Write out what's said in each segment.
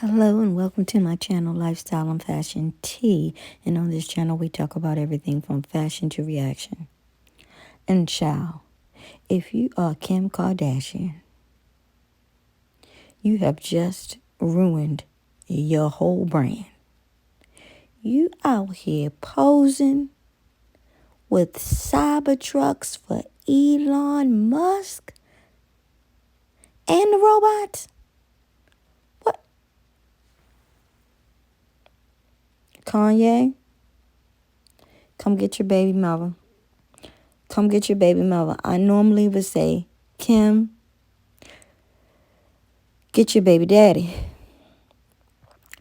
Hello and welcome to my channel, Lifestyle and Fashion Tea. And on this channel, we talk about everything from fashion to reaction. And child, if you are Kim Kardashian, you have just ruined your whole brand. You out here posing with Cybertrucks for Elon Musk and the robots. What? Kanye, come get your baby mother. Come get your baby mother. I normally would say, Kim, get your baby daddy.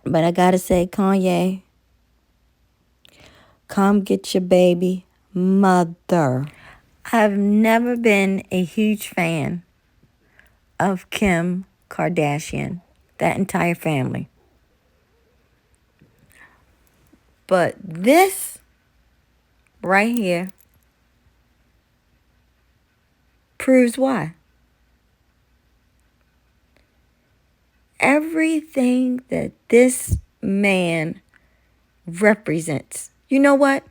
But I gotta say, Kanye, come get your baby mother. I've never been a huge fan of Kim Kardashian, that entire family. But this right here proves why. Everything that this man represents. You know what?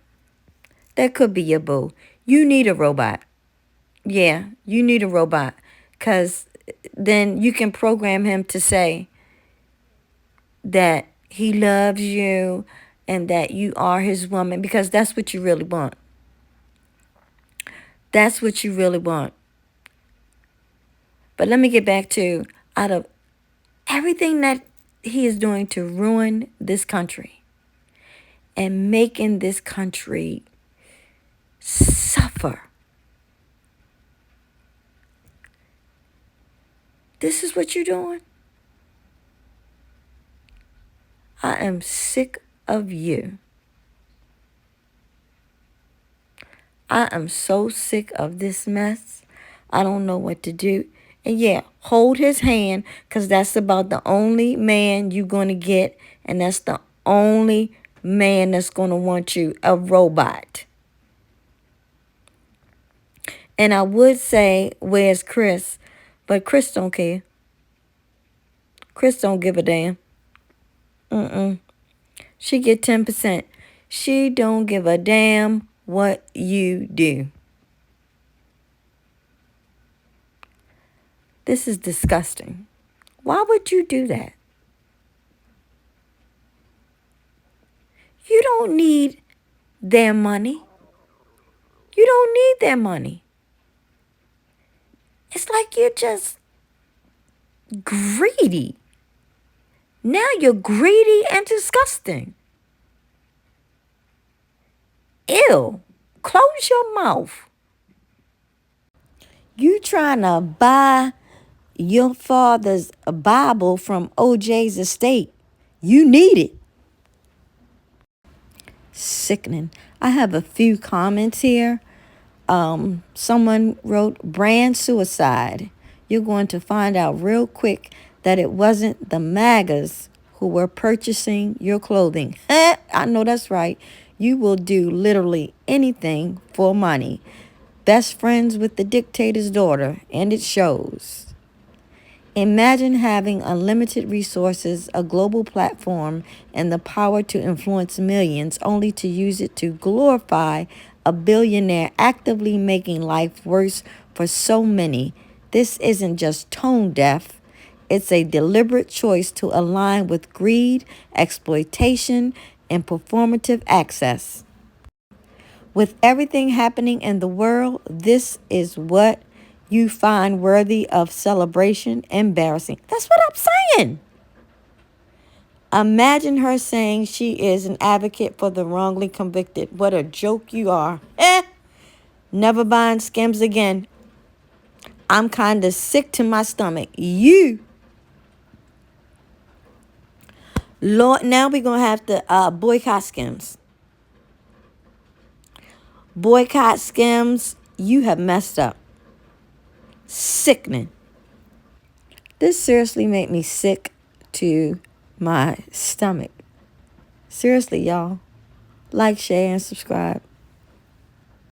That could be your boo. You need a robot. Yeah, you need a robot. Because then you can program him to say that he loves you and that you are his woman. Because that's what you really want. That's what you really want. But let me get back to, out of everything that he is doing to ruin this country and making this country suffer, this is what you're doing? I am sick of you. I am so sick of this mess. I don't know what to do. And yeah, hold his hand, because that's about the only man you're going to get. And that's the only man that's going to want you, a robot. And I would say, where's Chris? But Chris don't care. Chris don't give a damn. She get 10%. She don't give a damn what you do. This is disgusting. Why would you do that? You don't need their money. You don't need their money. It's like you're just greedy. Now you're greedy and disgusting. Ew. Close your mouth. You trying to buy your father's Bible from OJ's estate. You need it. Sickening. I have a few comments here. Someone wrote brand suicide. You're going to find out real quick that it wasn't the MAGAs who were purchasing your clothing. I know that's right. You will do literally anything for money. Best friends with the dictator's daughter, and it shows. Imagine having unlimited resources, a global platform, and the power to influence millions, only to use it to glorify a billionaire actively making life worse for so many. This isn't just tone deaf. It's a deliberate choice to align with greed, exploitation, and performative access. With everything happening in the world, this is what you find worthy of celebration, embarrassing. That's what I'm saying. Imagine her saying she is an advocate for the wrongly convicted. What a joke you are. Never buying Skims again. I'm kind of sick to my stomach. You. Lord, now we're going to have to boycott Skims. Boycott Skims. You have messed up. Sickening. This seriously made me sick to my stomach. Seriously, y'all. Like, share, and subscribe.